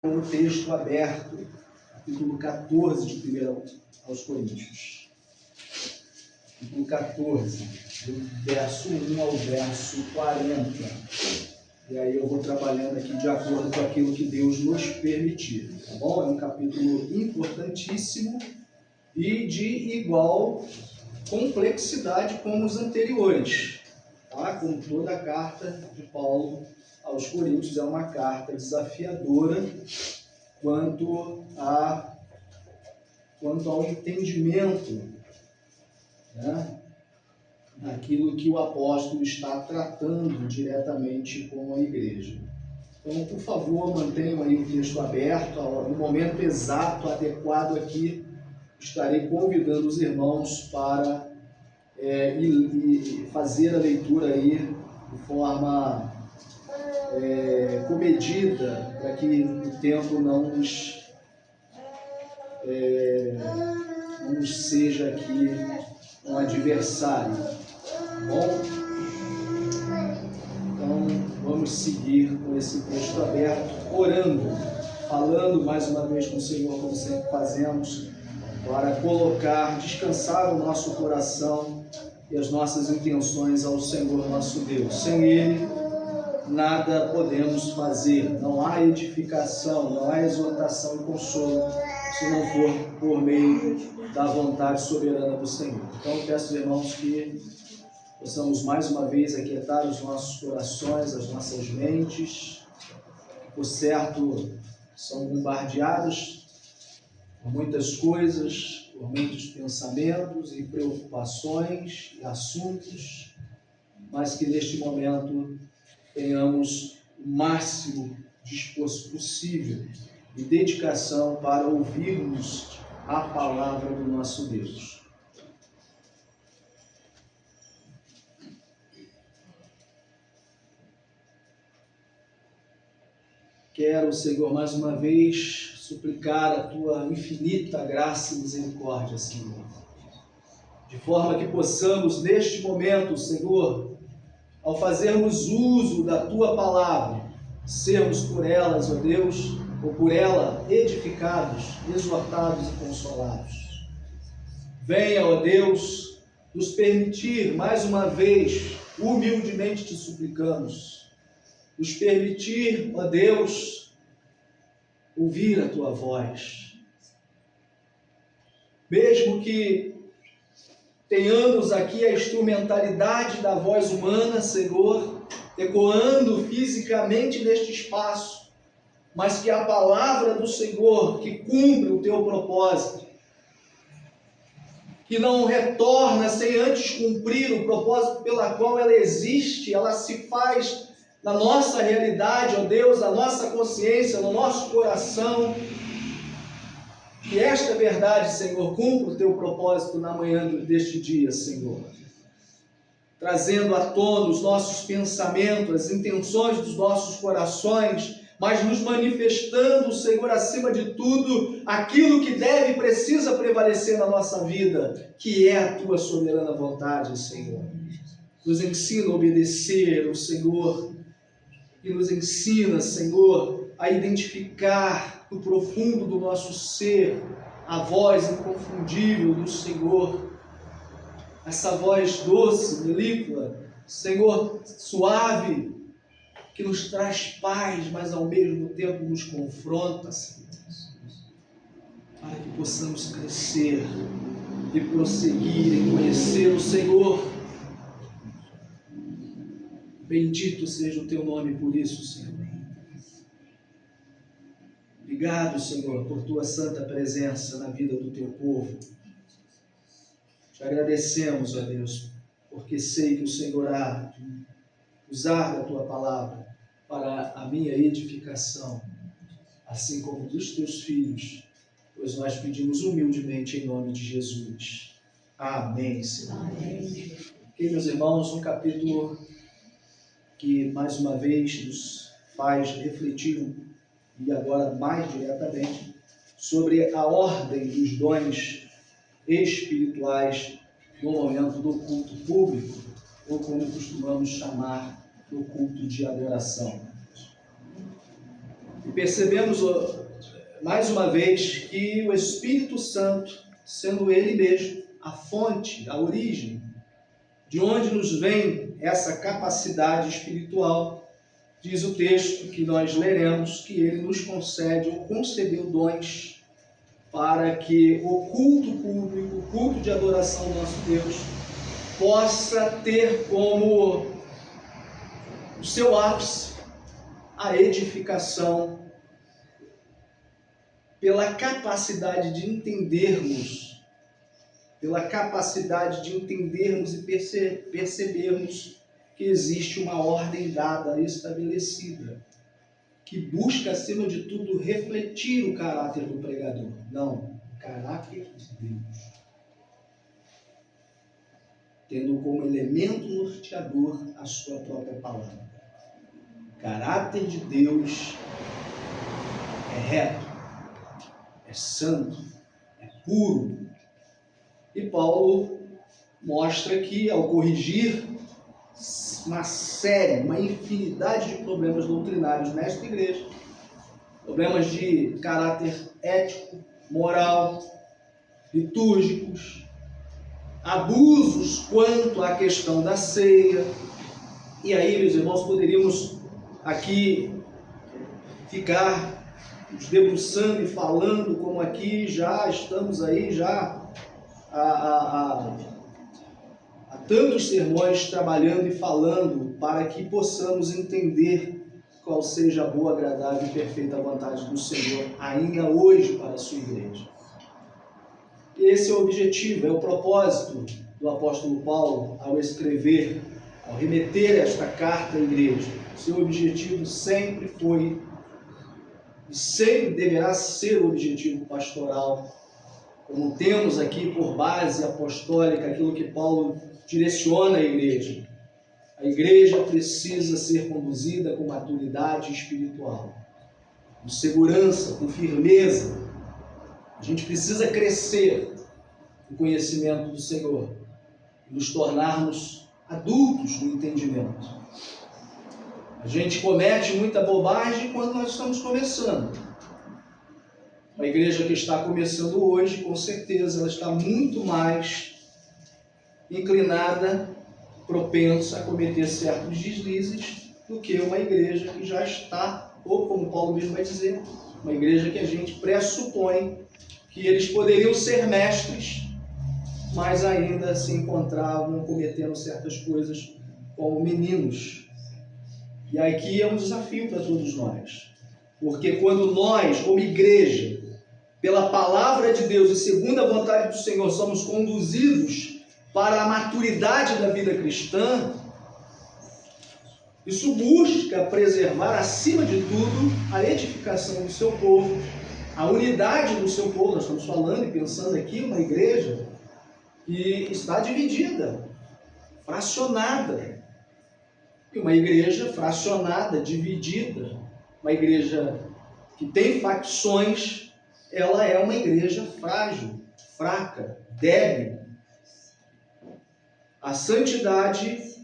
Com o texto aberto, capítulo 14 de 1 aos Coríntios. Capítulo 14, do verso 1 ao verso 40. E aí eu vou trabalhando aqui de acordo com aquilo que Deus nos permitir, tá bom? É um capítulo importantíssimo e de igual complexidade como os anteriores, tá? Como toda a carta de Paulo aos Coríntios é uma carta desafiadora quanto ao entendimento, né, daquilo que o apóstolo está tratando diretamente com a igreja. Então, por favor, mantenham aí o texto aberto. No momento exato, adequado aqui, estarei convidando os irmãos para fazer a leitura aí de forma comedida, para que o tempo não nos seja aqui um adversário, tá bom? Então, vamos seguir com esse texto aberto, orando, falando mais uma vez com o Senhor, como sempre fazemos, para descansar o nosso coração e as nossas intenções ao Senhor nosso Deus. Sem Ele, nada podemos fazer. Não há edificação, não há exortação e consolo, se não for por meio da vontade soberana do Senhor. Então, peço aos irmãos que possamos mais uma vez aquietar os nossos corações, as nossas mentes, que por certo são bombardeados por muitas coisas, por muitos pensamentos e preocupações e assuntos, mas que neste momento tenhamos o máximo de esforço possível e dedicação para ouvirmos a palavra do nosso Deus. Quero, Senhor, mais uma vez suplicar a Tua infinita graça e misericórdia, Senhor, de forma que possamos neste momento, Senhor, ao fazermos uso da Tua palavra, sermos por elas, ó Deus, ou por ela edificados, exortados e consolados. Venha, ó Deus, nos permitir, mais uma vez, humildemente te suplicamos, nos permitir, ó Deus, ouvir a Tua voz. Mesmo que tenhamos aqui a instrumentalidade da voz humana, Senhor, ecoando fisicamente neste espaço, mas que a palavra do Senhor, que cumpre o Teu propósito, que não retorna sem antes cumprir o propósito pela qual ela existe, ela se faz na nossa realidade, ó Deus, na nossa consciência, no nosso coração. Que esta verdade, Senhor, cumpra o Teu propósito na manhã deste dia, Senhor, trazendo à tona os nossos pensamentos, as intenções dos nossos corações, mas nos manifestando, Senhor, acima de tudo, aquilo que deve e precisa prevalecer na nossa vida, que é a Tua soberana vontade, Senhor. Nos ensina a obedecer o Senhor, e nos ensina, Senhor, a identificar no profundo do nosso ser a voz inconfundível do Senhor, essa voz doce, melíflua, Senhor, suave, que nos traz paz, mas ao mesmo tempo nos confronta, Senhor, para que possamos crescer e prosseguir em conhecer o Senhor. Bendito seja o Teu nome por isso, Senhor. Obrigado, Senhor, por Tua santa presença na vida do Teu povo. Te agradecemos, ó Deus, porque sei que o Senhor há de usar da Tua palavra para a minha edificação, assim como dos Teus filhos, pois nós pedimos humildemente em nome de Jesus. Amém, Senhor. Amém. Ok, meus irmãos, um capítulo que mais uma vez nos faz refletir, e agora mais diretamente, sobre a ordem dos dons espirituais no momento do culto público, ou como costumamos chamar, do culto de adoração. E percebemos mais uma vez que o Espírito Santo, sendo Ele mesmo a fonte, a origem, de onde nos vem essa capacidade espiritual, diz o texto que nós leremos que Ele nos concede ou concedeu dons para que o culto público, o culto de adoração ao nosso Deus, possa ter como o seu ápice a edificação pela capacidade de entendermos, e percebermos que existe uma ordem dada, estabelecida, que busca, acima de tudo, refletir o caráter do pregador. Não, o caráter de Deus, tendo como elemento norteador a sua própria palavra. O caráter de Deus é reto, é santo, é puro. E Paulo mostra que, ao corrigir uma infinidade de problemas doutrinários nesta igreja, problemas de caráter ético, moral, litúrgicos, abusos quanto à questão da ceia. E aí, meus irmãos, poderíamos aqui ficar nos debruçando e falando, como aqui já estamos aí já há tantos sermões trabalhando e falando para que possamos entender qual seja a boa, agradável e perfeita vontade do Senhor ainda hoje para a sua igreja. E esse é o objetivo, é o propósito do apóstolo Paulo ao escrever, ao remeter esta carta à igreja. Seu objetivo sempre foi e sempre deverá ser o objetivo pastoral. Como temos aqui por base apostólica aquilo que Paulo direciona à igreja. A igreja precisa ser conduzida com maturidade espiritual, com segurança, com firmeza. A gente precisa crescer no conhecimento do Senhor e nos tornarmos adultos no entendimento. A gente comete muita bobagem quando nós estamos começando. A igreja que está começando hoje, com certeza, ela está muito mais inclinada, propensa a cometer certos deslizes do que uma igreja que já está, ou como Paulo mesmo vai dizer, uma igreja que a gente pressupõe que eles poderiam ser mestres, mas ainda se encontravam cometendo certas coisas como meninos. E aqui é um desafio para todos nós, porque quando nós, como igreja, pela palavra de Deus e segundo a vontade do Senhor, somos conduzidos para a maturidade da vida cristã, isso busca preservar, acima de tudo, a edificação do seu povo, a unidade do seu povo. Nós estamos falando e pensando aqui uma igreja que está dividida, fracionada. E uma igreja fracionada, dividida, uma igreja que tem facções, ela é uma igreja frágil, fraca, débil. A santidade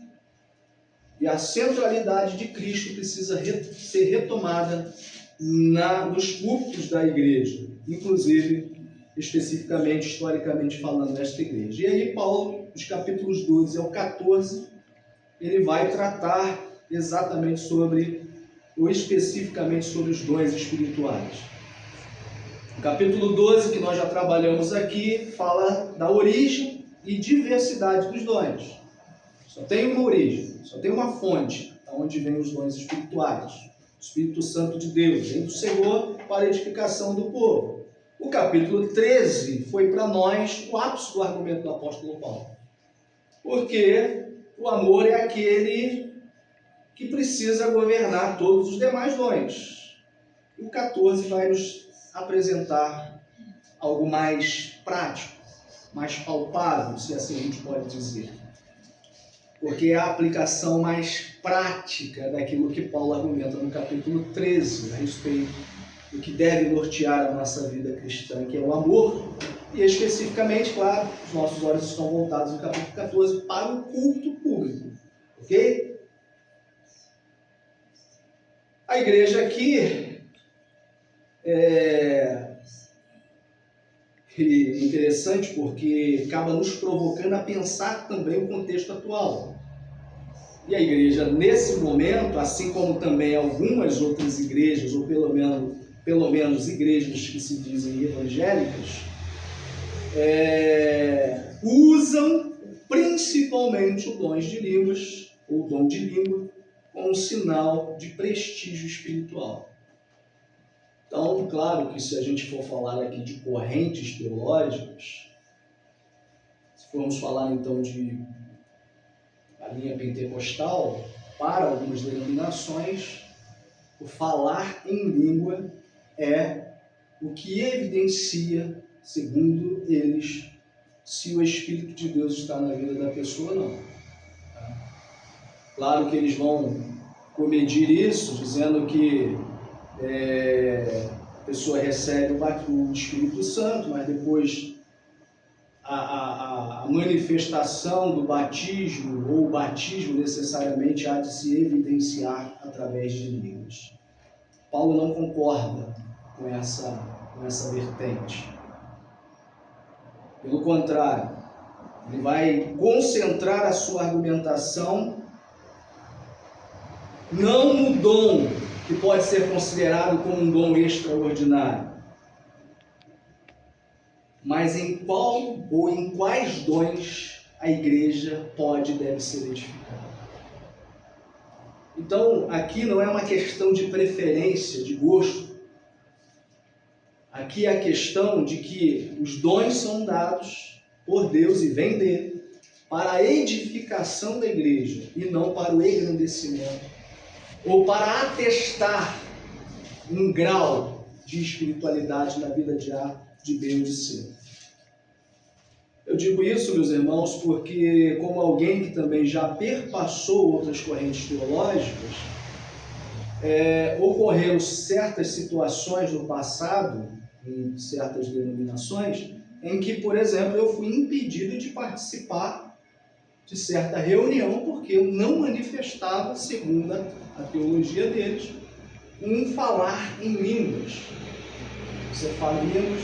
e a centralidade de Cristo precisa ser retomada nos púlpitos da igreja, inclusive, especificamente, historicamente falando, nesta igreja. E aí Paulo, nos capítulos 12 ao 14, ele vai tratar exatamente sobre, ou especificamente sobre os dons espirituais. O capítulo 12, que nós já trabalhamos aqui, fala da origem e diversidade dos dons. Só tem uma origem, só tem uma fonte, onde vêm os dons espirituais. O Espírito Santo de Deus, vem do Senhor para a edificação do povo. O capítulo 13 foi para nós o ápice do argumento do apóstolo Paulo. Porque o amor é aquele que precisa governar todos os demais dons. O 14 vai nos apresentar algo mais prático, mais palpável, se assim a gente pode dizer. Porque é a aplicação mais prática daquilo que Paulo argumenta no capítulo 13, a respeito do que deve nortear a nossa vida cristã, que é o amor. E especificamente, claro, os nossos olhos estão voltados no capítulo 14 para o culto público. Ok? A igreja aqui, E interessante porque acaba nos provocando a pensar também o contexto atual. E a igreja, nesse momento, assim como também algumas outras igrejas, ou pelo menos igrejas que se dizem evangélicas, usam principalmente o dom de línguas, ou dom de língua, como um sinal de prestígio espiritual. Então, claro que se a gente for falar aqui de correntes teológicas, se formos falar então de a linha pentecostal, para algumas denominações, o falar em língua é o que evidencia, segundo eles, se o Espírito de Deus está na vida da pessoa ou não. Claro que eles vão comedir isso, dizendo que a pessoa recebe o Espírito Santo, mas depois a manifestação do batismo, ou o batismo necessariamente há de se evidenciar através de línguas. Paulo não concorda com essa vertente. Pelo contrário, ele vai concentrar a sua argumentação não no dom que pode ser considerado como um dom extraordinário, mas em qual ou em quais dons a igreja pode e deve ser edificada. Então, aqui não é uma questão de preferência, de gosto. Aqui é a questão de que os dons são dados por Deus e vêm dele para a edificação da igreja e não para o engrandecimento ou para atestar um grau de espiritualidade na vida de bem ou de ser. Eu digo isso, meus irmãos, porque como alguém que também já perpassou outras correntes teológicas, ocorreram certas situações no passado, em certas denominações, em que, por exemplo, eu fui impedido de participar de certa reunião porque eu não manifestava, segundo a teologia deles, um falar em línguas. Você fala em línguas,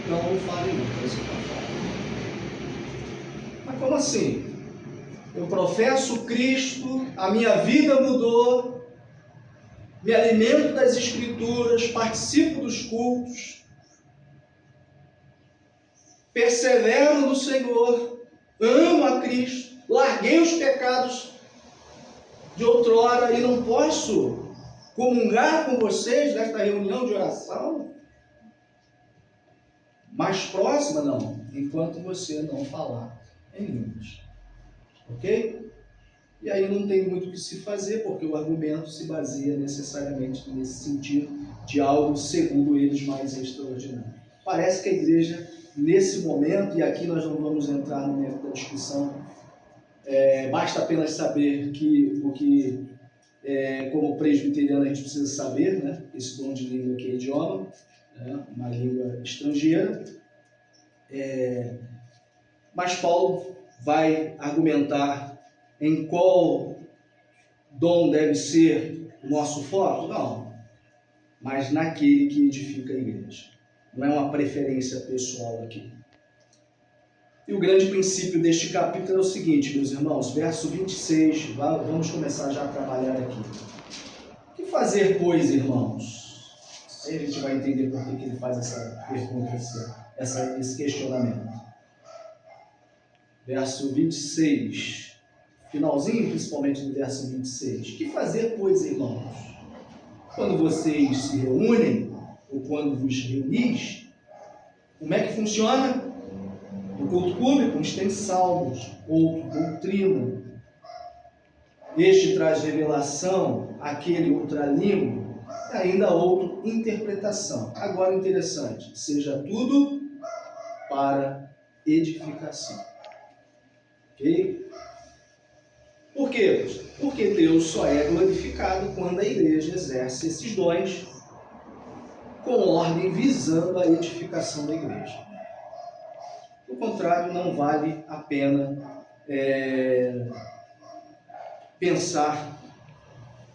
não fala em línguas, você não fala. Mas como assim? Eu professo Cristo, a minha vida mudou, me alimento das Escrituras, participo dos cultos, persevero no Senhor, amo a Cristo, larguei os pecados de outrora e não posso comungar com vocês nesta reunião de oração? Mais próxima, não, enquanto você não falar em línguas. Ok? E aí não tem muito o que se fazer, porque o argumento se baseia necessariamente nesse sentido de algo, segundo eles, mais extraordinário. Parece que a igreja, nesse momento, e aqui nós não vamos entrar no meio da discussão, basta apenas saber que o que, como presbiteriano, a gente precisa saber, né? Esse dom de língua aqui é idioma, né? Uma língua estrangeira. Mas Paulo vai argumentar em qual dom deve ser o nosso foco? Não, mas naquele que edifica a igreja. Não é uma preferência pessoal aqui. E o grande princípio deste capítulo é o seguinte, meus irmãos, verso 26, vamos começar já a trabalhar aqui. O que fazer, pois, irmãos? Aí a gente vai entender por que ele faz essa pergunta, esse questionamento. Verso 26, finalzinho principalmente do verso 26. O que fazer, pois, irmãos? Quando vocês se reúnem, ou quando vos reunis, como é que funciona? No culto público, uns têm salmos, outro doutrina. Este traz revelação, aquele outra língua, e ainda outro interpretação. Agora interessante, seja tudo para edificação. Ok? Por quê? Porque Deus só é glorificado quando a igreja exerce esses dons com ordem visando a edificação da igreja. Do contrário, não vale a pena pensar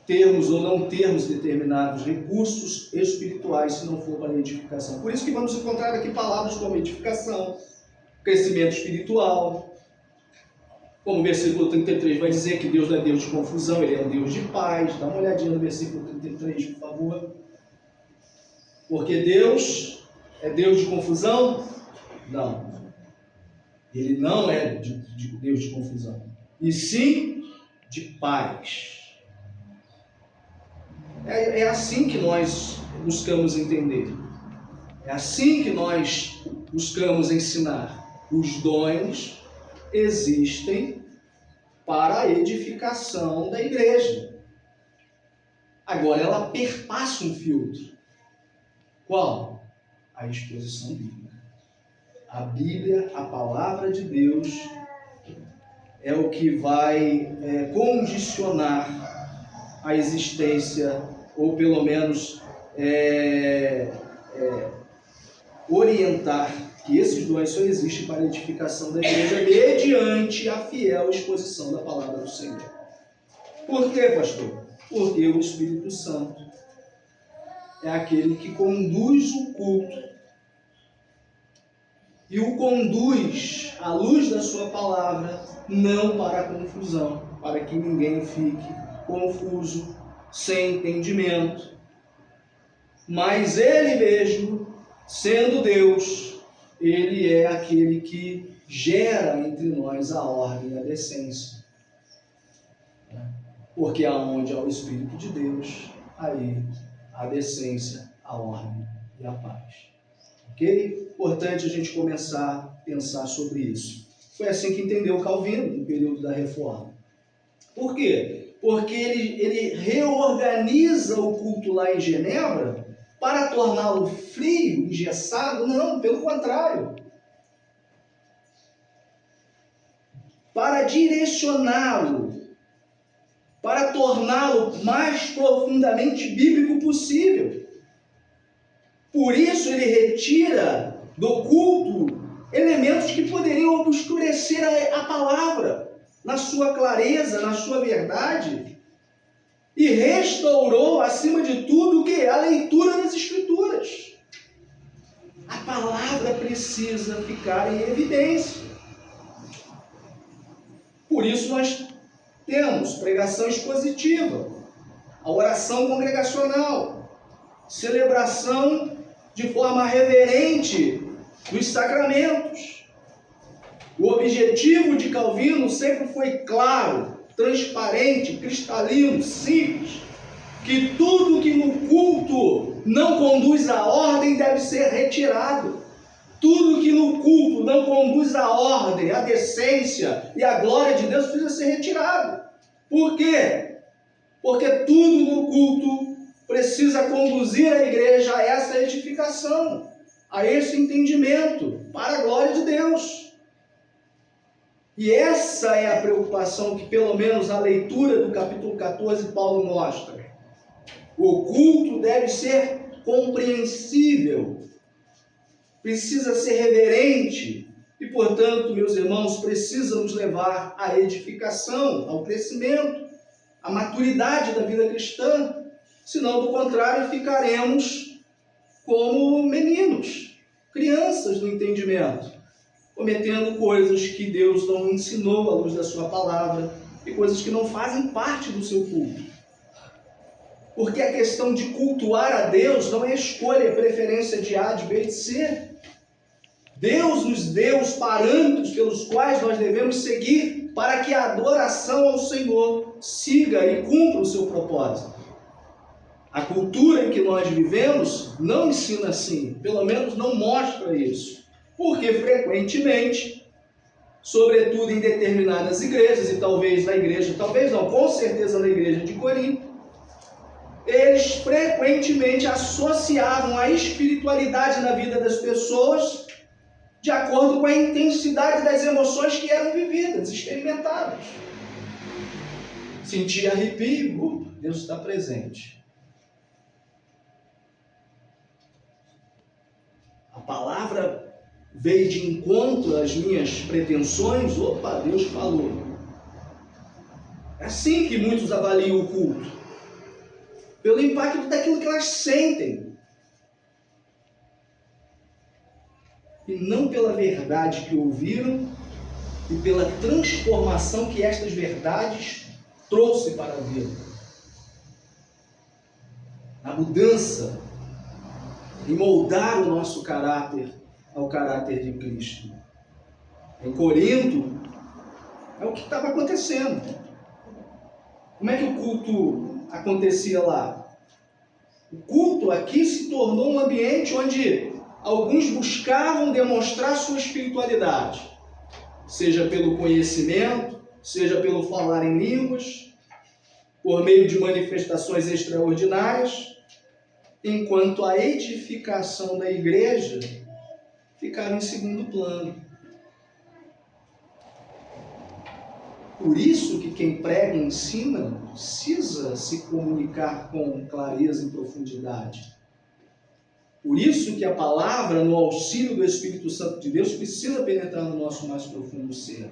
termos ou não termos determinados recursos espirituais se não for para a edificação. Por isso que vamos encontrar aqui palavras como edificação, crescimento espiritual, como o versículo 33 vai dizer que Deus não é Deus de confusão, Ele é um Deus de paz. Dá uma olhadinha no versículo 33, por favor. Porque Deus é Deus de confusão? Não. Ele não é de Deus de confusão, e sim de paz. É assim que nós buscamos entender. É assim que nós buscamos ensinar. Os dons existem para a edificação da igreja. Agora, ela perpassa um filtro. Qual? A exposição bíblica. A Bíblia, a palavra de Deus, é o que vai condicionar a existência, ou pelo menos orientar que esses dons só existem para a edificação da igreja mediante a fiel exposição da palavra do Senhor. Por quê, pastor? Porque o Espírito Santo é aquele que conduz o culto e o conduz à luz da sua palavra, não para a confusão, para que ninguém fique confuso, sem entendimento. Mas Ele mesmo, sendo Deus, Ele é aquele que gera entre nós a ordem e a decência. Porque aonde há o Espírito de Deus, aí a decência, a ordem e a paz. Ok? Importante a gente começar a pensar sobre isso. Foi assim que entendeu Calvino no período da Reforma. Por quê? Porque ele reorganiza o culto lá em Genebra para torná-lo frio, engessado? Não, pelo contrário. Para direcioná-lo, para torná-lo mais profundamente bíblico possível. Por isso ele retira do culto elementos que poderiam obscurecer a palavra na sua clareza, na sua verdade, e restaurou, acima de tudo, o que? A leitura das Escrituras. A palavra precisa ficar em evidência. Por isso nós temos pregação expositiva, a oração congregacional, celebração de forma reverente dos sacramentos. O objetivo de Calvino sempre foi claro, transparente, cristalino, simples, que tudo que no culto não conduz à ordem deve ser retirado. Tudo que no culto não conduz à ordem, à decência e à glória de Deus precisa ser retirado. Por quê? Porque tudo no culto precisa conduzir a igreja a essa edificação, a esse entendimento, para a glória de Deus. E essa é a preocupação que, pelo menos, a leitura do capítulo 14, Paulo mostra. O culto deve ser compreensível, precisa ser reverente e, portanto, meus irmãos, precisa nos levar à edificação, ao crescimento, à maturidade da vida cristã. Senão, do contrário, ficaremos como meninos, crianças no entendimento, cometendo coisas que Deus não ensinou à luz da sua palavra e coisas que não fazem parte do seu culto. Porque a questão de cultuar a Deus não é escolha, é preferência de A, de B e de C. Deus nos deu os parâmetros pelos quais nós devemos seguir para que a adoração ao Senhor siga e cumpra o seu propósito. A cultura em que nós vivemos não ensina assim, pelo menos não mostra isso. Porque frequentemente, sobretudo em determinadas igrejas, e talvez na igreja, talvez não, com certeza na igreja de Corinto, eles frequentemente associavam a espiritualidade na vida das pessoas de acordo com a intensidade das emoções que eram vividas, experimentadas. Sentir arrepio, Deus está presente. A palavra veio de encontro às minhas pretensões, opa, Deus falou. É assim que muitos avaliam o culto. pelo impacto daquilo que elas sentem, e não pela verdade que ouviram e pela transformação que estas verdades trouxe para a vida. A mudança e moldar o nosso caráter ao caráter de Cristo. Em Corinto, é o que estava acontecendo. Como é que o culto acontecia lá? O culto aqui se tornou um ambiente onde alguns buscavam demonstrar sua espiritualidade, seja pelo conhecimento, seja pelo falar em línguas, por meio de manifestações extraordinárias, enquanto a edificação da igreja ficava em segundo plano. Por isso que quem prega e ensina precisa se comunicar com clareza e profundidade. Por isso que a palavra, no auxílio do Espírito Santo de Deus, precisa penetrar no nosso mais profundo ser.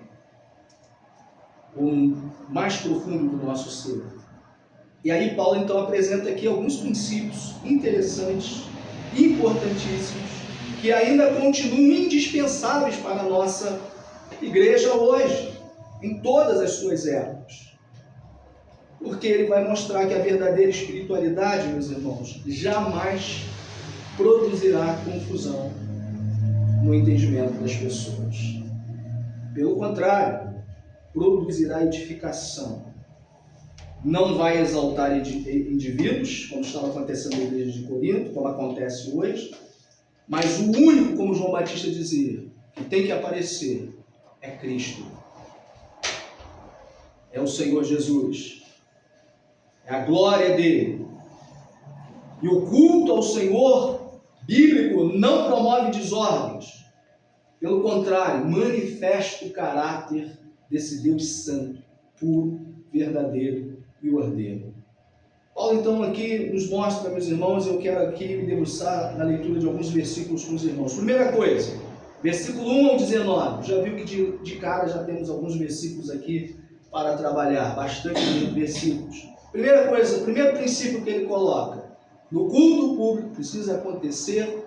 O mais profundo do nosso ser. E aí Paulo então apresenta aqui alguns princípios interessantes, importantíssimos, que ainda continuam indispensáveis para a nossa igreja hoje, em todas as suas épocas. Porque ele vai mostrar que a verdadeira espiritualidade, meus irmãos, jamais produzirá confusão no entendimento das pessoas. Pelo contrário, produzirá edificação. Não vai exaltar indivíduos, como estava acontecendo na igreja de Corinto, como acontece hoje, mas o único, como João Batista dizia, que tem que aparecer é Cristo. É o Senhor Jesus. É a glória dele. E o culto ao Senhor bíblico não promove desordens. Pelo contrário, manifesta o caráter desse Deus santo, puro, verdadeiro e ordeiro. Paulo então aqui nos mostra, meus irmãos, eu quero aqui me debruçar na leitura de alguns versículos com os irmãos. Primeira coisa, versículo 1 ao 19. Já viu que de cara já temos alguns versículos aqui para trabalhar, bastante versículos. Primeira coisa, primeiro princípio que ele coloca: no culto público precisa acontecer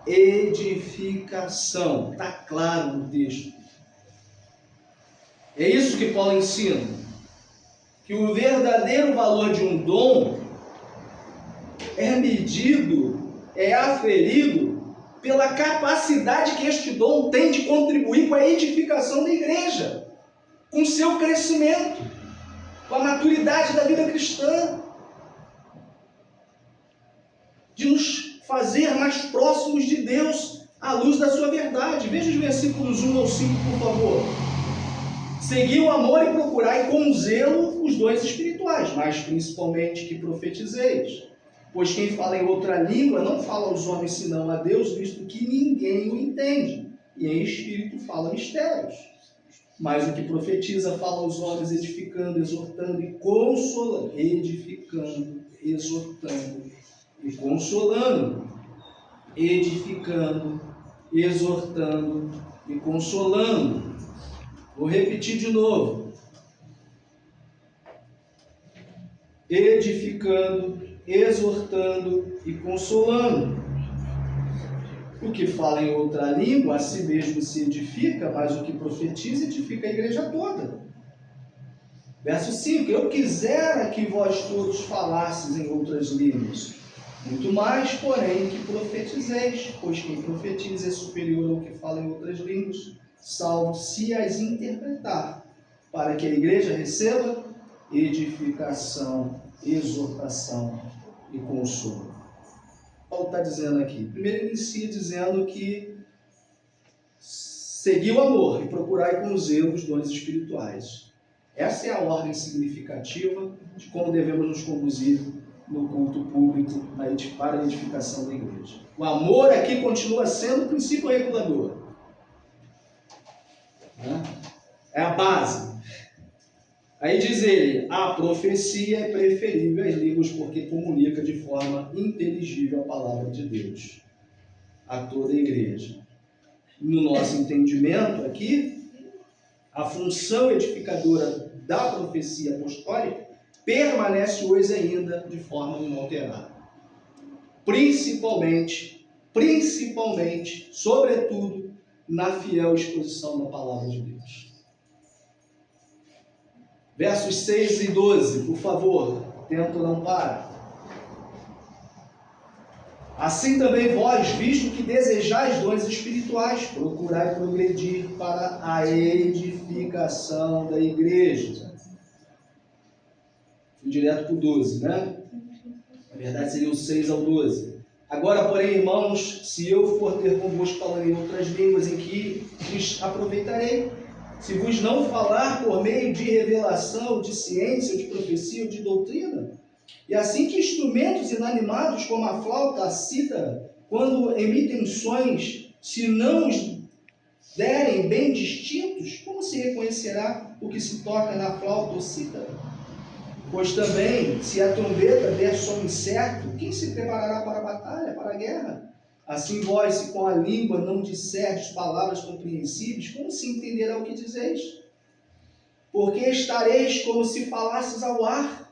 edificação. Está claro no texto. É isso que Paulo ensina, que o verdadeiro valor de um dom é medido, é aferido pela capacidade que este dom tem de contribuir com a edificação da igreja, com o seu crescimento, com a maturidade da vida cristã, de nos fazer mais próximos de Deus à luz da sua verdade. Veja os versículos 1 ao 5, por favor. Segui o amor e procurai com zelo os dons espirituais, mas principalmente que profetizeis. Pois quem fala em outra língua não fala aos homens senão a Deus, visto que ninguém o entende, e em espírito fala mistérios. Mas o que profetiza fala aos homens, edificando, exortando e consolando. Edificando, exortando e consolando. Edificando, exortando e consolando. Vou repetir de novo. Edificando, exortando e consolando. O que fala em outra língua, a si mesmo se edifica, mas o que profetiza, edifica a igreja toda. Verso 5. Eu quisera que vós todos falasseis em outras línguas, muito mais, porém, que profetizeis, pois quem profetiza é superior ao que fala em outras línguas, salvo se as interpretar, para que a igreja receba edificação, exortação e consolo. Paulo está dizendo aqui, primeiro ele inicia dizendo que segui o amor e procurai com zelo os dons espirituais. Essa é a ordem significativa de como devemos nos conduzir no culto público para a edificação da igreja. O amor aqui continua sendo o princípio regulador. É a base. Aí diz ele, a profecia é preferível às línguas porque comunica de forma inteligível a palavra de Deus a toda a igreja. No nosso entendimento aqui, a função edificadora da profecia apostólica permanece hoje ainda de forma inalterada. Principalmente, sobretudo, na fiel exposição da palavra de Deus. Versos 6 e 12, por favor, tempo não para. Assim também vós, visto que desejais dons espirituais, procurai progredir para a edificação da igreja. Fui direto para o 12, né? Na verdade seria o 6 ao 12. Agora, porém, irmãos, se eu for ter convosco falando em outras línguas, em que vos aproveitarei? Se vos não falar por meio de revelação, de ciência, de profecia ou de doutrina? E assim que instrumentos inanimados como a flauta, a cítara, quando emitem sons, se não os derem bem distintos, como se reconhecerá o que se toca na flauta ou cítara? Pois também, se a trombeta der som incerto, quem se preparará para a batalha, para a guerra? Assim vós, se com a língua não disserdes palavras compreensíveis, como se entenderá o que dizeis? Porque estareis como se falasses ao ar.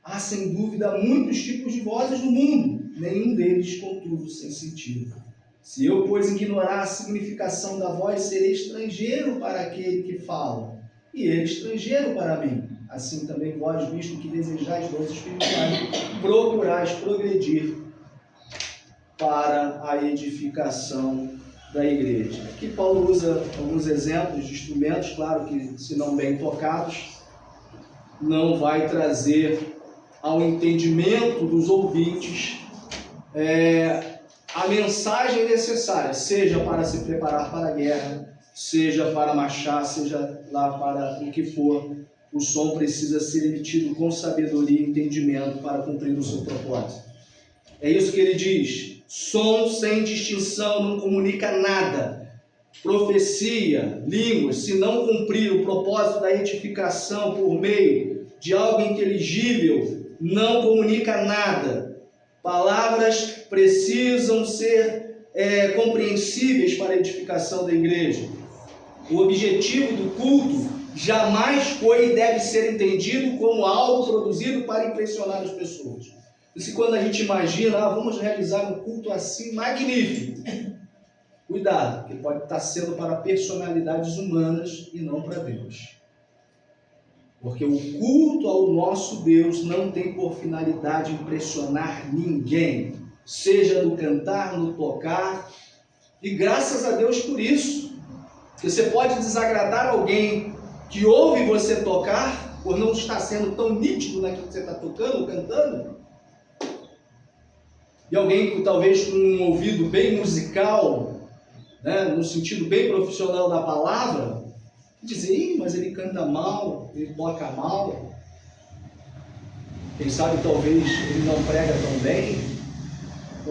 Há, sem dúvida, muitos tipos de vozes no mundo, nenhum deles, contudo, sem sentido. Se eu, pois, ignorar a significação da voz, serei estrangeiro para aquele que fala, e ele estrangeiro para mim. Assim também vós, visto que desejais dons espirituais, procurais progredir para a edificação da igreja. Aqui Paulo usa alguns exemplos de instrumentos, claro que, se não bem tocados, não vai trazer ao entendimento dos ouvintes a mensagem necessária, seja para se preparar para a guerra, seja para marchar, seja lá para o que for. O som precisa ser emitido com sabedoria e entendimento para cumprir o seu propósito. É isso que ele diz. Som sem distinção não comunica nada. Profecia, línguas, se não cumprir o propósito da edificação por meio de algo inteligível, não comunica nada. Palavras precisam ser compreensíveis para a edificação da igreja. O objetivo do culto jamais foi e deve ser entendido como algo produzido para impressionar as pessoas. Por isso, quando a gente imagina, vamos realizar um culto assim magnífico, cuidado, que pode estar sendo para personalidades humanas e não para Deus. Porque o culto ao nosso Deus não tem por finalidade impressionar ninguém, seja no cantar, no tocar, e graças a Deus por isso. Você pode desagradar alguém que ouve você tocar, por não estar sendo tão nítido naquilo que você está tocando, cantando, e alguém talvez com um ouvido bem musical, né, no sentido bem profissional da palavra, dizer, mas ele canta mal, ele toca mal, quem sabe talvez ele não prega tão bem.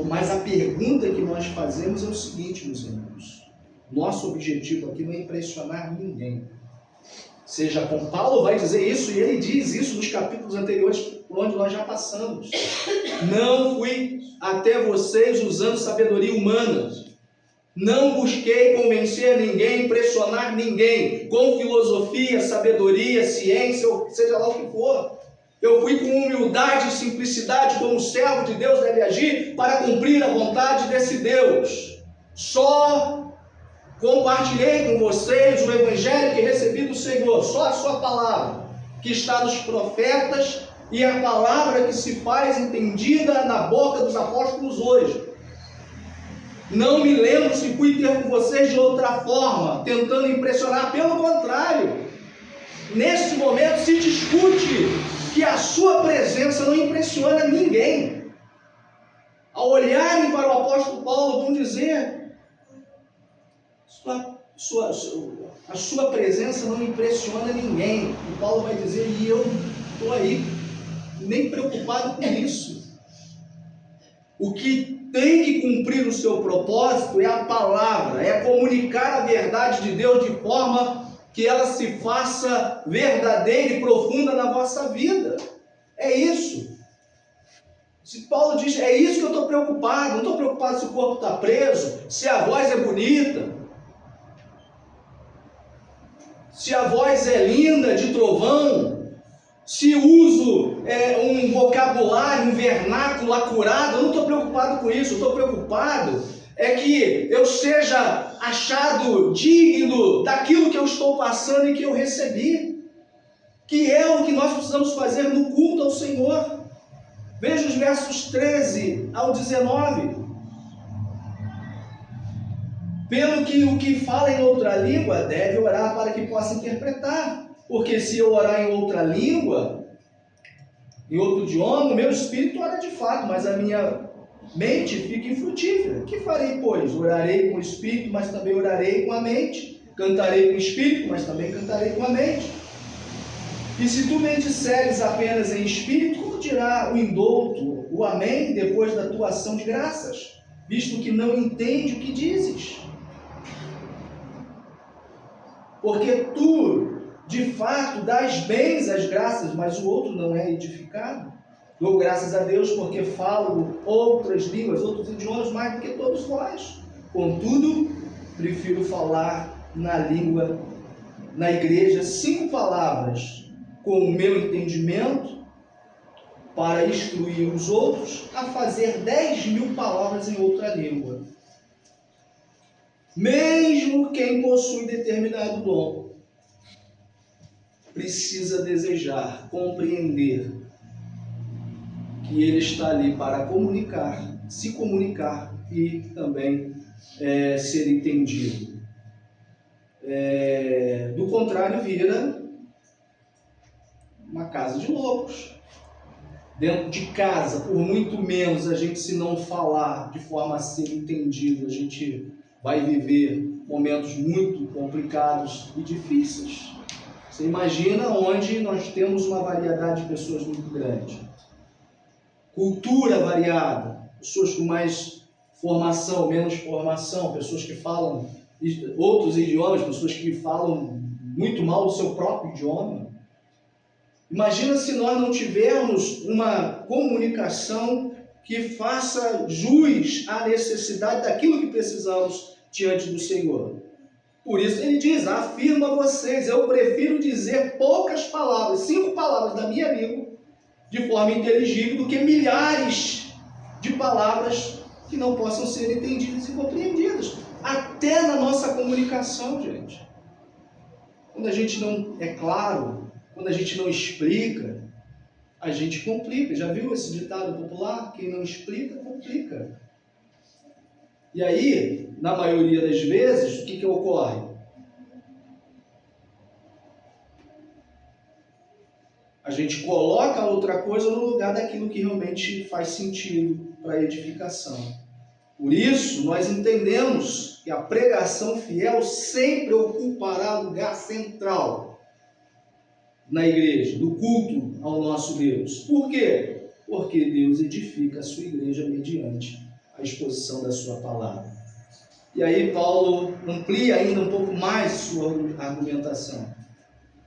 Mas a pergunta que nós fazemos é o seguinte, meus irmãos: nosso objetivo aqui não é impressionar ninguém. Seja com Paulo vai dizer isso, e ele diz isso nos capítulos anteriores, por onde nós já passamos. Não fui até vocês usando sabedoria humana. Não busquei convencer ninguém, impressionar ninguém, com filosofia, sabedoria, ciência, ou seja lá o que for. Eu fui com humildade e simplicidade, como servo de Deus deve agir, para cumprir a vontade desse Deus. Só compartilhei com vocês o evangelho que recebi do Senhor, só a sua palavra, que está nos profetas, e a palavra que se faz entendida na boca dos apóstolos hoje. Não me lembro se fui ter com vocês de outra forma, tentando impressionar. Pelo contrário, nesse momento se discute que a sua presença não impressiona ninguém. Ao olharem para o apóstolo Paulo, vão dizer: a sua presença não impressiona ninguém. E Paulo vai dizer: e eu estou aí, nem preocupado com isso. O que tem que cumprir o seu propósito é a palavra, é comunicar a verdade de Deus de forma que ela se faça verdadeira e profunda na vossa vida. É isso. Se Paulo diz, é isso que eu estou preocupado. Não estou preocupado se o corpo está preso, se a voz é bonita, se a voz é linda de trovão, se uso um vocabulário, um vernáculo acurado, eu não estou preocupado com isso. Eu estou preocupado que eu seja achado digno daquilo que eu estou passando e que eu recebi, que é o que nós precisamos fazer no culto ao Senhor. Veja os versos 13 ao 19. Pelo que o que fala em outra língua deve orar para que possa interpretar. Porque se eu orar em outra língua, em outro idioma, o meu espírito ora de fato, mas a minha mente fica infrutífera. Que farei, pois? Orarei com o espírito, mas também orarei com a mente. Cantarei com o espírito, mas também cantarei com a mente. E se tu me disseres apenas em espírito, como dirá o indouto o amém depois da tua ação de graças, visto que não entende o que dizes? Porque tu, de fato, dás bens às graças, mas o outro não é edificado. Dou graças a Deus porque falo outras línguas, outros idiomas mais do que todos vós. Contudo, prefiro falar na igreja 5 palavras com o meu entendimento para instruir os outros a fazer 10.000 palavras em outra língua. Mesmo quem possui determinado dom precisa desejar, compreender que ele está ali para comunicar, se comunicar e também ser entendido. Do contrário, vira uma casa de loucos. Dentro de casa, por muito menos a gente, se não falar de forma a ser entendido, a gente vai viver momentos muito complicados e difíceis. Você imagina onde nós temos uma variedade de pessoas muito grande. Cultura variada, pessoas com mais formação, menos formação, pessoas que falam outros idiomas, pessoas que falam muito mal o seu próprio idioma. Imagina se nós não tivermos uma comunicação que faça jus à necessidade daquilo que precisamos diante do Senhor. Por isso ele diz, afirmo a vocês, eu prefiro dizer poucas palavras, 5 palavras da minha língua, de forma inteligível, do que milhares de palavras que não possam ser entendidas e compreendidas. Até na nossa comunicação, gente. Quando a gente não é claro, quando a gente não explica, a gente complica. Já viu esse ditado popular? Quem não explica, complica. E aí, na maioria das vezes, o que ocorre? A gente coloca outra coisa no lugar daquilo que realmente faz sentido para a edificação. Por isso, nós entendemos que a pregação fiel sempre ocupará lugar central na igreja, no culto ao nosso Deus. Por quê? Porque Deus edifica a sua igreja mediante a exposição da sua palavra. E aí Paulo amplia ainda um pouco mais sua argumentação,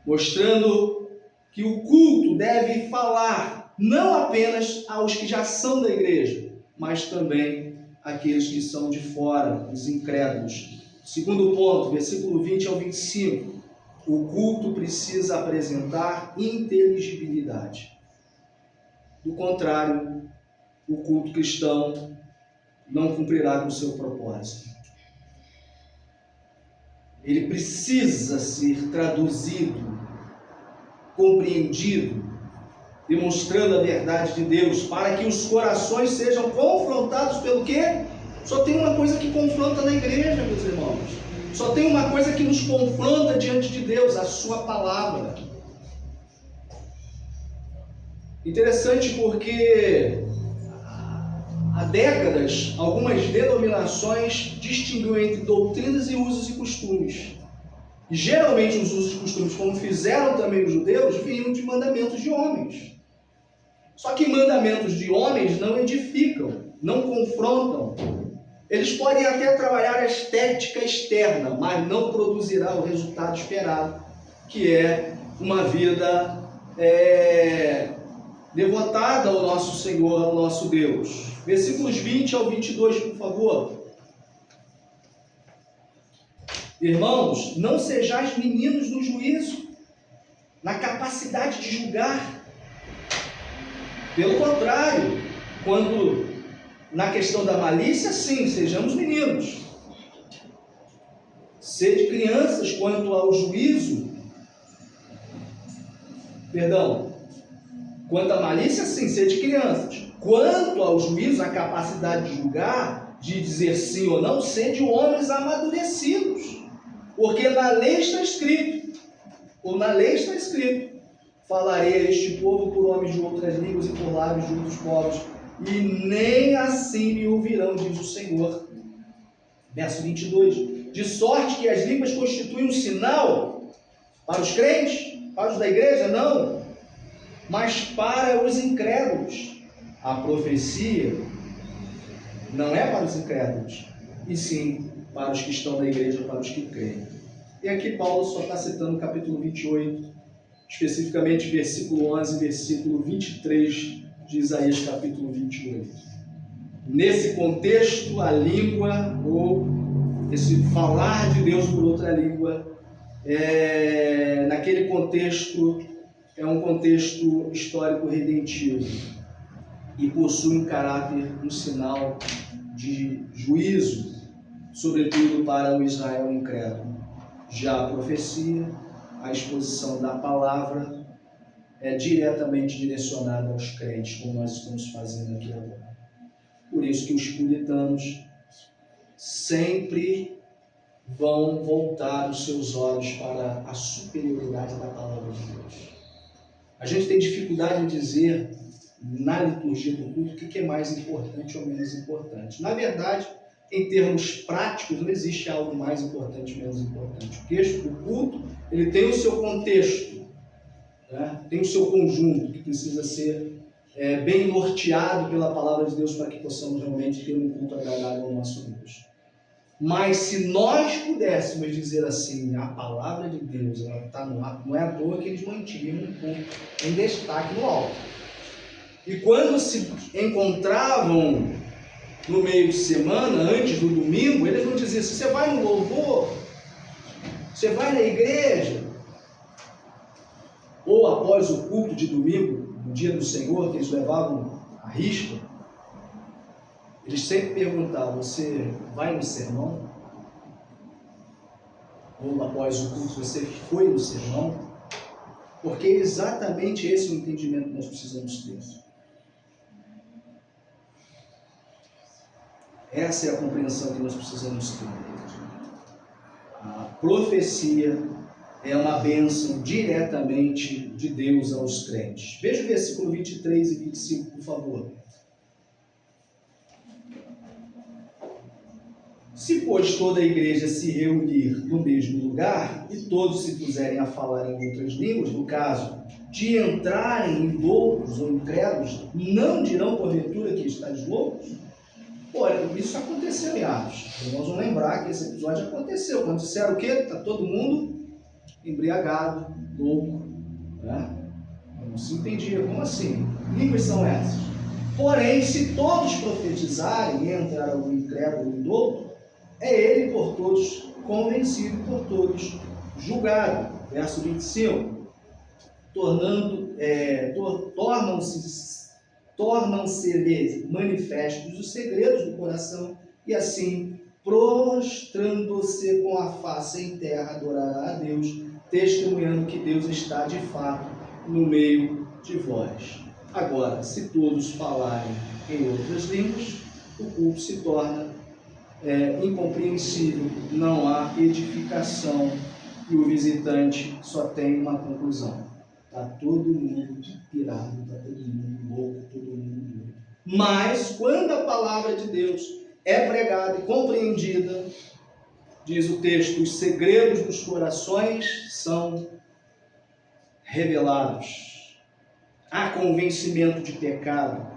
mostrando que o culto deve falar não apenas aos que já são da igreja, mas também àqueles que são de fora, os incrédulos. Segundo ponto, versículo 20 ao 25. O culto precisa apresentar inteligibilidade. Do contrário, o culto cristão não cumprirá com o seu propósito. Ele precisa ser traduzido, compreendido, demonstrando a verdade de Deus, para que os corações sejam confrontados pelo quê? Só tem uma coisa que confronta na igreja, meus irmãos. Só tem uma coisa que nos confronta diante de Deus, a sua palavra. Interessante porque há décadas, algumas denominações distinguiam entre doutrinas e usos e costumes. E geralmente os usos e costumes, como fizeram também os judeus, vinham de mandamentos de homens. Só que mandamentos de homens não edificam, não confrontam. Eles podem até trabalhar a estética externa, mas não produzirá o resultado esperado, que é uma vida devotada ao nosso Senhor, ao nosso Deus. Versículos 20 ao 22, por favor. Irmãos, não sejais meninos no juízo, na capacidade de julgar. Pelo contrário, quando na questão da malícia, sim, sejamos meninos. Sede crianças quanto ao juízo. Quanto à malícia, sim, sede crianças. Quanto ao juízo, a capacidade de julgar, de dizer sim ou não, sede homens amadurecidos. Porque na lei está escrito, falarei a este povo por homens de outras línguas e por lábios de outros povos, e nem assim me ouvirão, diz o Senhor. Verso 22. De sorte que as línguas constituem um sinal para os crentes, para os da igreja, não, mas para os incrédulos. A profecia não é para os incrédulos, e sim para os que estão na igreja, para os que creem. E aqui Paulo só está citando o capítulo 28, especificamente versículo 11 e versículo 23 de Isaías capítulo 28. Nesse contexto, a língua, ou esse falar de Deus por outra língua, naquele contexto, é um contexto histórico redentivo e possui um caráter, um sinal de juízo, sobretudo para o Israel incrédulo. Já a profecia, a exposição da palavra, é diretamente direcionada aos crentes, como nós estamos fazendo aqui agora. Por isso que os puritanos sempre vão voltar os seus olhos para a superioridade da palavra de Deus. A gente tem dificuldade em dizer, na liturgia do culto, o que é mais importante ou menos importante. Na verdade, em termos práticos, não existe algo mais importante ou menos importante. O culto, ele tem o seu contexto, né? Tem o seu conjunto, que precisa ser bem norteado pela palavra de Deus para que possamos realmente ter um culto agradável ao nosso Deus. Mas se nós pudéssemos dizer assim, a palavra de Deus, ela está no alto, não é à toa que eles mantinham um culto em destaque no alto. E quando se encontravam no meio de semana, antes do domingo, eles não diziam assim, você vai no louvor, você vai na igreja, ou após o culto de domingo, no dia do Senhor, que eles levavam a risca, eles sempre perguntavam, você vai no sermão? Ou após o culto, você foi no sermão? Porque é exatamente esse o entendimento que nós precisamos ter. Essa é a compreensão que nós precisamos ter. A profecia é uma bênção diretamente de Deus aos crentes. Veja o versículo 23 e 25, por favor. Se, pois, toda a igreja se reunir no mesmo lugar e todos se puserem a falar em outras línguas, no caso de entrarem em loucos ou incrédulos, não dirão porventura que estáis loucos? Olha, isso aconteceu em Atos. Nós vamos lembrar que esse episódio aconteceu. Quando disseram o quê? Está todo mundo embriagado, louco, né? Não se entendia. Como assim? Que línguas são essas? Porém, se todos profetizarem e entrar algum incrédulo e louco, é ele por todos convencido e por todos julgado. Verso 25. Tornam-se-lhes manifestos os segredos do coração, e assim, prostrando-se com a face em terra, adorará a Deus, testemunhando que Deus está de fato no meio de vós. Agora, se todos falarem em outras línguas, o culto se torna incompreensível, não há edificação e o visitante só tem uma conclusão. Está todo mundo pirado, está todo mundo louco, todo mundo doido. Mas, quando a palavra de Deus é pregada e compreendida, diz o texto, os segredos dos corações são revelados. Há convencimento de pecado.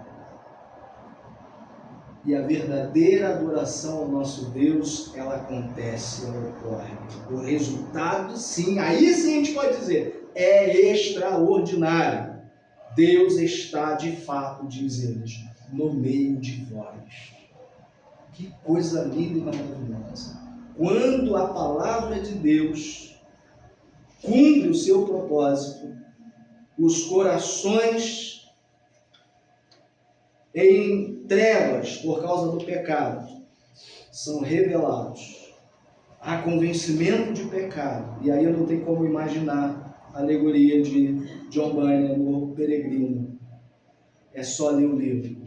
E a verdadeira adoração ao nosso Deus, ela acontece, ela ocorre. O resultado, sim, aí sim a gente pode dizer, é extraordinário. Deus está de fato, diz eles, no meio de vós. Que coisa linda e maravilhosa. Quando a palavra de Deus cumpre o seu propósito, os corações em trevas por causa do pecado são revelados. Há convencimento de pecado. E aí eu não tenho como imaginar a alegoria de John Bunyan no Peregrino. É só ler o livro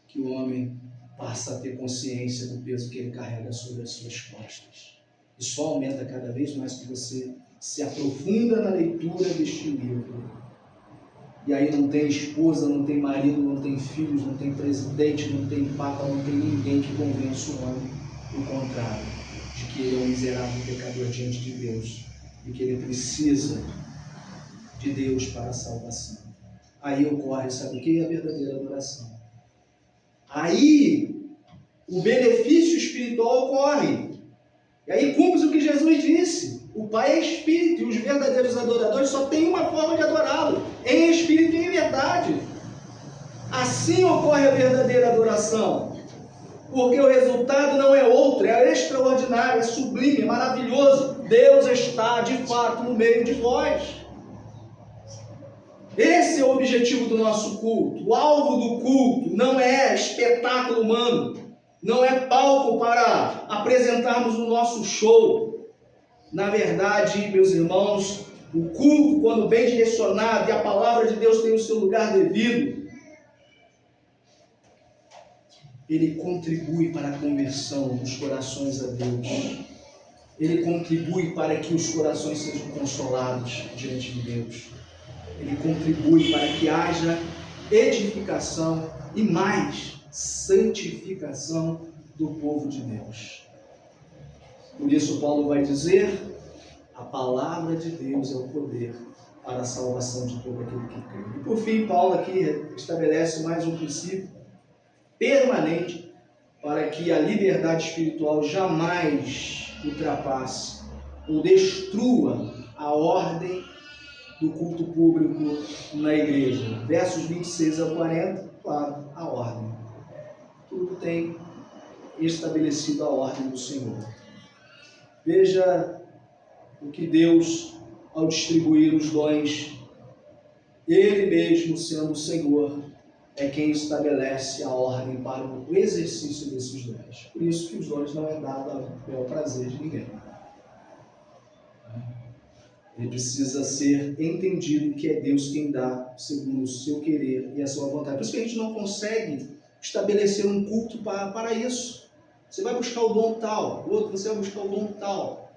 que o homem passa a ter consciência do peso que ele carrega sobre as suas costas. E só aumenta cada vez mais que você se aprofunda na leitura deste livro. E aí não tem esposa, não tem marido, não tem filhos, não tem presidente, não tem papa, não tem ninguém que convença o homem do contrário, de que ele é um miserável pecador diante de Deus e que ele precisa de Deus para a salvação. Aí ocorre, sabe o que? A verdadeira adoração. Aí o benefício espiritual ocorre. E aí cumpre o que Jesus disse. O Pai é Espírito e os verdadeiros adoradores só têm uma forma de adorá-lo, em Espírito e em verdade. Assim ocorre a verdadeira adoração. Porque o resultado não é outro, é extraordinário, é sublime, é maravilhoso. Deus está de fato no meio de vós. Esse é o objetivo do nosso culto. O alvo do culto não é espetáculo humano, não é palco para apresentarmos o nosso show. Na verdade, meus irmãos, o culto, quando bem direcionado e a palavra de Deus tem o seu lugar devido, ele contribui para a conversão dos corações a Deus. Ele contribui para que os corações sejam consolados diante de Deus. Ele contribui para que haja edificação e mais santificação do povo de Deus. Por isso Paulo vai dizer: a palavra de Deus é o poder para a salvação de todo aquele que crê. E por fim, Paulo aqui estabelece mais um princípio permanente para que a liberdade espiritual jamais ultrapasse ou destrua a ordem do culto público na igreja. Versos 26 a 40, claro, a ordem. Tudo tem estabelecido a ordem do Senhor. Veja o que Deus, ao distribuir os dons, Ele mesmo sendo o Senhor, é quem estabelece a ordem para o exercício desses dons. Por isso que os dons não é dado ao prazer de ninguém. Ele precisa ser entendido que é Deus quem dá segundo o seu querer e a sua vontade. Por isso que a gente não consegue estabelecer um culto para isso. Você vai buscar o dom tal, o outro você vai buscar o dom tal.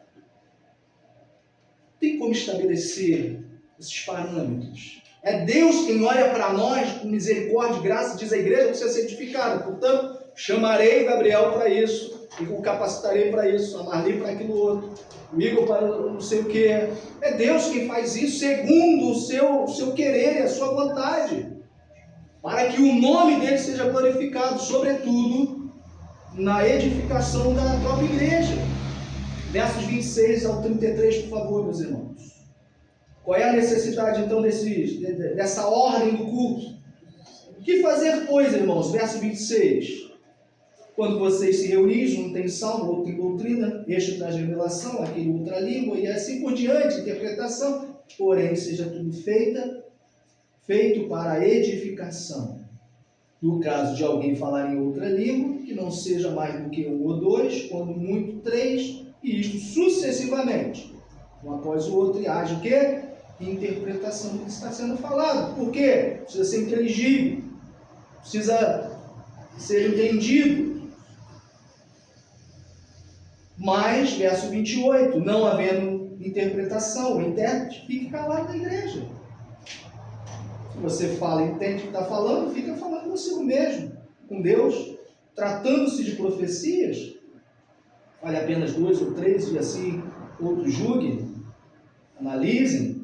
Tem como estabelecer esses parâmetros. É Deus quem olha para nós com misericórdia e graça, diz a igreja, precisa ser edificada. Portanto, chamarei o Gabriel para isso, e o capacitarei para isso, a Marli para aquilo outro, o Igor para não sei o que. É Deus quem faz isso segundo o seu querer e a sua vontade, para que o nome dele seja glorificado, sobretudo na edificação da própria igreja. Versos 26 ao 33, por favor, meus irmãos. Qual é a necessidade, então, dessa ordem do culto? O que fazer, pois, irmãos? Verso 26. Quando vocês se reunirem, um tem salmo, outro tem doutrina, este traz revelação, aquele outra língua, e assim por diante, interpretação. Porém, seja tudo feito para a edificação. No caso de alguém falar em outra língua, que não seja mais do que um ou dois, quando muito três, e isto sucessivamente, um após o outro, e haja o quê? Interpretação do que está sendo falado. Por quê? Precisa ser inteligível, precisa ser entendido. Mas, verso 28, não havendo interpretação, o intérprete fique calado na igreja. Se você fala e entende o que está falando, fica falando consigo mesmo, com Deus, tratando-se de profecias, fale apenas 2 ou 3 e assim outros julguem, analisem.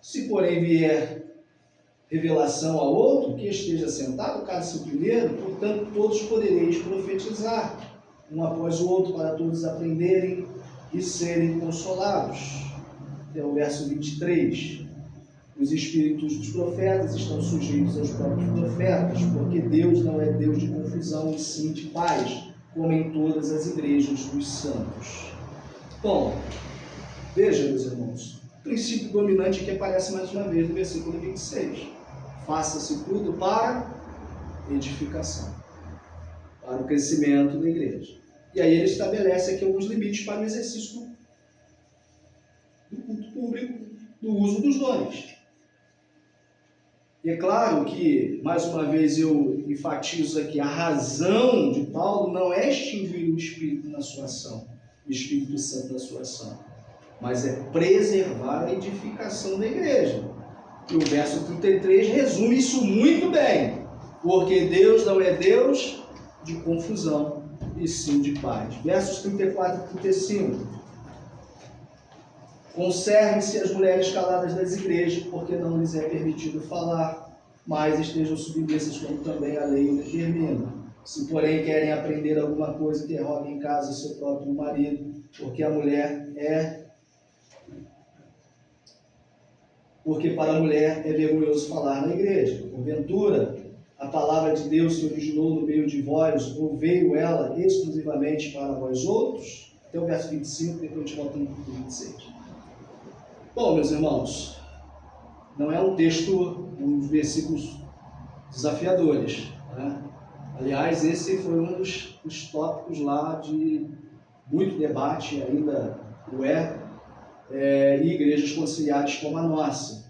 Se porém vier revelação a outro, que esteja sentado, caso-se o primeiro, portanto todos podereis profetizar, um após o outro, para todos aprenderem e serem consolados. É o verso 23. Os espíritos dos profetas estão sujeitos aos próprios profetas, porque Deus não é Deus de confusão, e sim de paz, como em todas as igrejas dos santos. Bom, veja, meus irmãos, O princípio dominante que aparece mais uma vez no versículo 26. Faça-se tudo para edificação, para o crescimento da igreja. E aí ele estabelece aqui alguns limites para o exercício do culto público, do uso dos dons. E é claro que, mais uma vez eu enfatizo aqui, a razão de Paulo não é extinguir o Espírito na sua ação, o Espírito Santo na sua ação, mas é preservar a edificação da igreja. E o verso 33 resume isso muito bem, porque Deus não é Deus de confusão, e sim de paz. Versos 34 e 35. Conservem-se as mulheres caladas das igrejas, porque não lhes é permitido falar, mas estejam submissas como também a lei o determina. Se, porém, querem aprender alguma coisa, interroguem em casa seu próprio marido, porque para a mulher é vergonhoso falar na igreja. Porventura, a palavra de Deus se originou no meio de vós, ou veio ela exclusivamente para vós outros? Até o verso 25, depois a gente volta no 26. Bom, meus irmãos, não é um texto, uns versículos desafiadores, né? Aliás, esse foi um dos tópicos lá de muito debate, ainda o e igrejas conciliares como a nossa.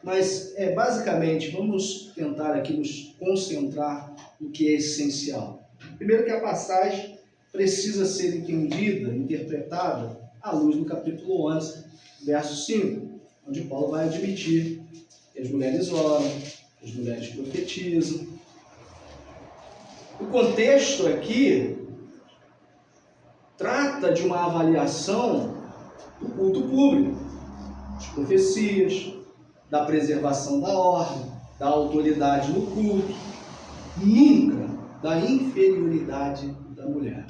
Mas, basicamente, vamos tentar aqui nos concentrar no que é essencial. Primeiro que a passagem precisa ser entendida, interpretada, à luz do capítulo 11, verso 5, onde Paulo vai admitir que as mulheres oram, que as mulheres profetizam. O contexto aqui trata de uma avaliação do culto público, das profecias, da preservação da ordem, da autoridade no culto, nunca da inferioridade da mulher.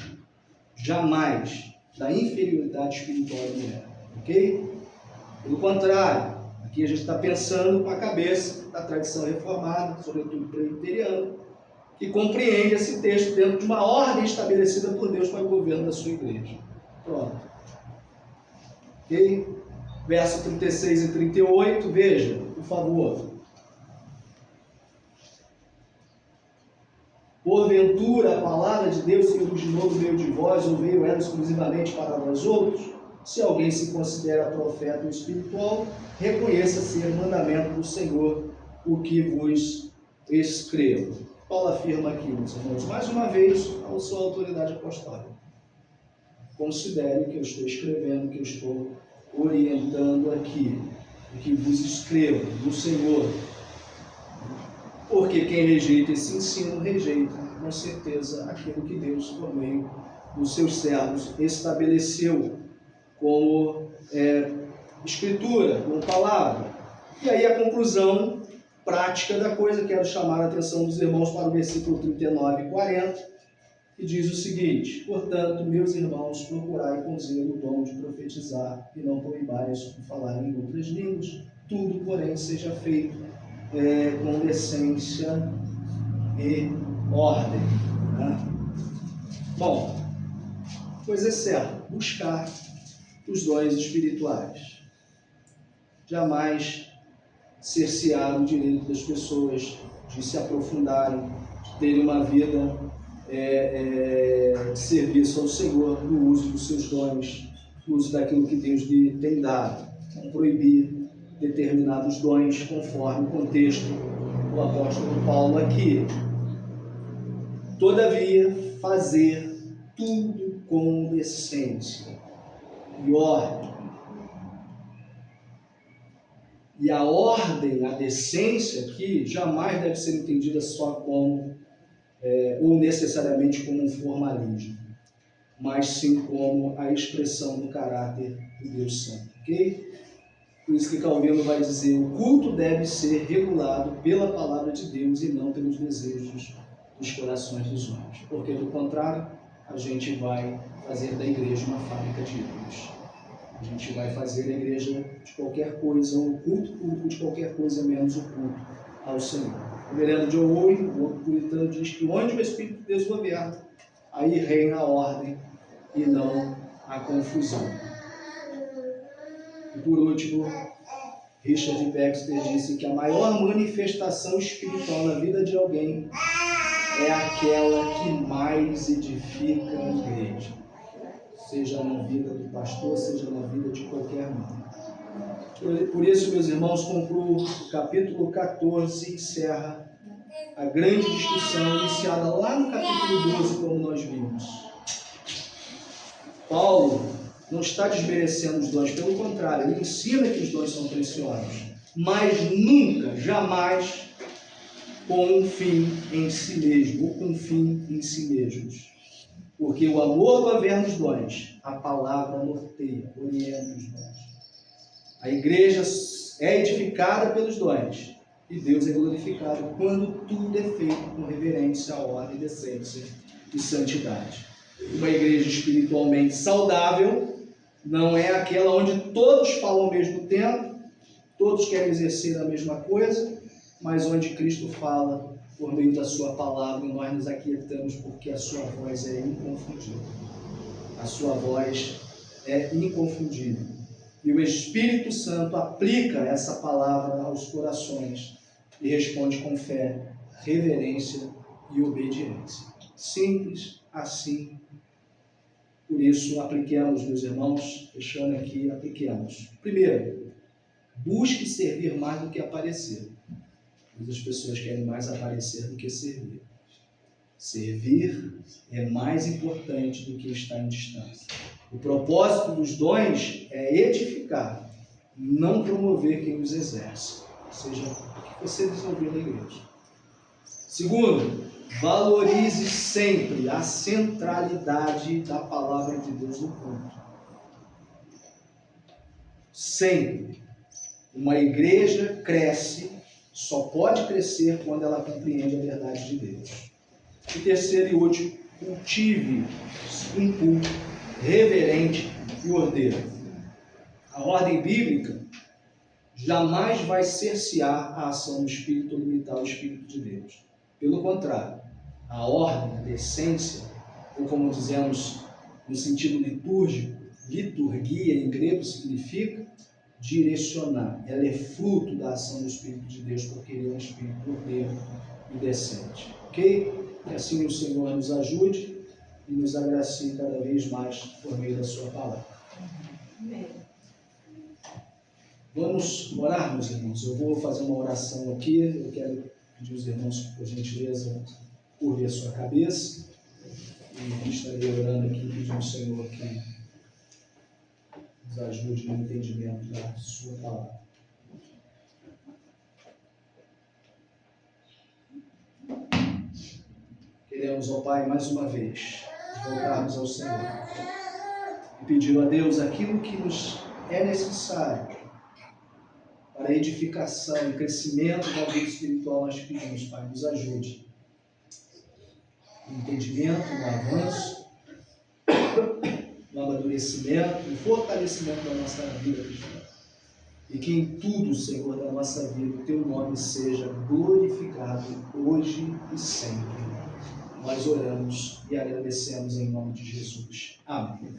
Jamais da inferioridade espiritual da mulher. Ok? Pelo contrário, aqui a gente está pensando com a cabeça da tradição reformada, sobretudo presbiteriana, que compreende esse texto dentro de uma ordem estabelecida por Deus para o governo da sua igreja. Pronto. Ok? Verso 36 e 38, veja, por favor. Porventura a palavra de Deus se originou no meio de vós, ou veio ela exclusivamente para vós outros? Se alguém se considera profeta ou espiritual, reconheça ser mandamento do Senhor o que vos escrevo. Paulo afirma aqui, meus irmãos, mais uma vez, a sua autoridade apostólica. Considere que eu estou escrevendo, que eu estou orientando aqui, o que vos escrevo do Senhor. Porque quem rejeita esse ensino, rejeita, com certeza, aquilo que Deus, por meio dos seus servos, estabeleceu como escritura, como palavra. E aí a conclusão prática da coisa, quero chamar a atenção dos irmãos para o versículo 39 e 40, que diz o seguinte: portanto, meus irmãos, procurai com zelo o dom de profetizar, e não proibais de falar em outras línguas. Tudo, porém, seja feito com decência e ordem. Né? Bom, pois é certo, buscar os dons espirituais. Jamais cercear o direito das pessoas de se aprofundarem, de terem uma vida de serviço ao Senhor, no uso dos seus dons, no uso daquilo que Deus lhe tem dado. Não proibir determinados dons conforme o contexto do apóstolo Paulo aqui. Todavia, fazer tudo com decência e ordem. E a ordem, a decência aqui, jamais deve ser entendida só como, ou necessariamente como um formalismo, mas sim como a expressão do caráter de Deus Santo, ok? Por isso que Calvino vai dizer: o culto deve ser regulado pela palavra de Deus e não pelos desejos dos corações dos homens, porque do contrário, a gente vai fazer da igreja uma fábrica de ídolos. A gente vai fazer a igreja de qualquer coisa, ou o culto público de qualquer coisa, menos o culto ao Senhor. O reverendo John Owen, o outro puritano, diz que onde o Espírito de Deus governa, aí reina a ordem e não a confusão. E por último, Richard Baxter disse que a maior manifestação espiritual na vida de alguém é aquela que mais edifica a igreja, seja na vida do pastor, seja na vida de qualquer um. Por isso, meus irmãos, concluo o capítulo 14 e encerra a grande discussão iniciada lá no capítulo 12, como nós vimos. Paulo não está desmerecendo os dons, pelo contrário, ele ensina que os dons são preciosos, mas nunca, jamais com um fim em si mesmo, ou com um fim em si mesmos. Porque o amor governa os dons, a palavra norteia, orienta os dons. A igreja é edificada pelos dons, e Deus é glorificado quando tudo é feito com reverência, ordem, decência e santidade. Uma igreja espiritualmente saudável não é aquela onde todos falam ao mesmo tempo, todos querem exercer a mesma coisa, mas onde Cristo fala por meio da sua palavra e nós nos aquietamos porque a sua voz é inconfundível. A sua voz é inconfundível. E o Espírito Santo aplica essa palavra aos corações e responde com fé, reverência e obediência. Simples assim. Por isso, apliquemos, meus irmãos, fechando aqui, apliquemos. Primeiro, busque servir mais do que aparecer. As pessoas querem mais aparecer do que servir. Servir é mais importante do que estar em distância. O propósito dos dons é edificar, não promover quem os exerce. Ou seja, o que você desenvolveu na igreja. Segundo, valorize sempre a centralidade da palavra de Deus no culto. Sempre. Uma igreja cresce, só pode crescer quando ela compreende a verdade de Deus. E terceiro e último, cultive um culto reverente e ordeiro. A ordem bíblica jamais vai cercear a ação do Espírito ou limitar o Espírito de Deus. Pelo contrário, a ordem, a decência, ou como dizemos no sentido litúrgico, liturgia em grego significa direcionar. Ela é fruto da ação do Espírito de Deus, porque ele é um Espírito ordeiro e decente. Ok? Que assim o Senhor nos ajude e nos agracie cada vez mais por meio da sua palavra. Amém. Vamos orar, meus irmãos. Eu vou fazer uma oração aqui. Eu quero pedir aos irmãos, por gentileza, curvem a sua cabeça. E estarei orando aqui, pedindo ao Senhor que nos ajude no entendimento da sua palavra. Queremos, ó Pai, mais uma vez, voltarmos ao Senhor e pedir a Deus aquilo que nos é necessário para a edificação e crescimento da vida espiritual. Nós pedimos, Pai, nos ajude no entendimento, no avanço, no amadurecimento, no fortalecimento da nossa vida cristã. E que em tudo, Senhor, da nossa vida, o Teu nome seja glorificado hoje e sempre. Nós oramos e agradecemos em nome de Jesus. Amém.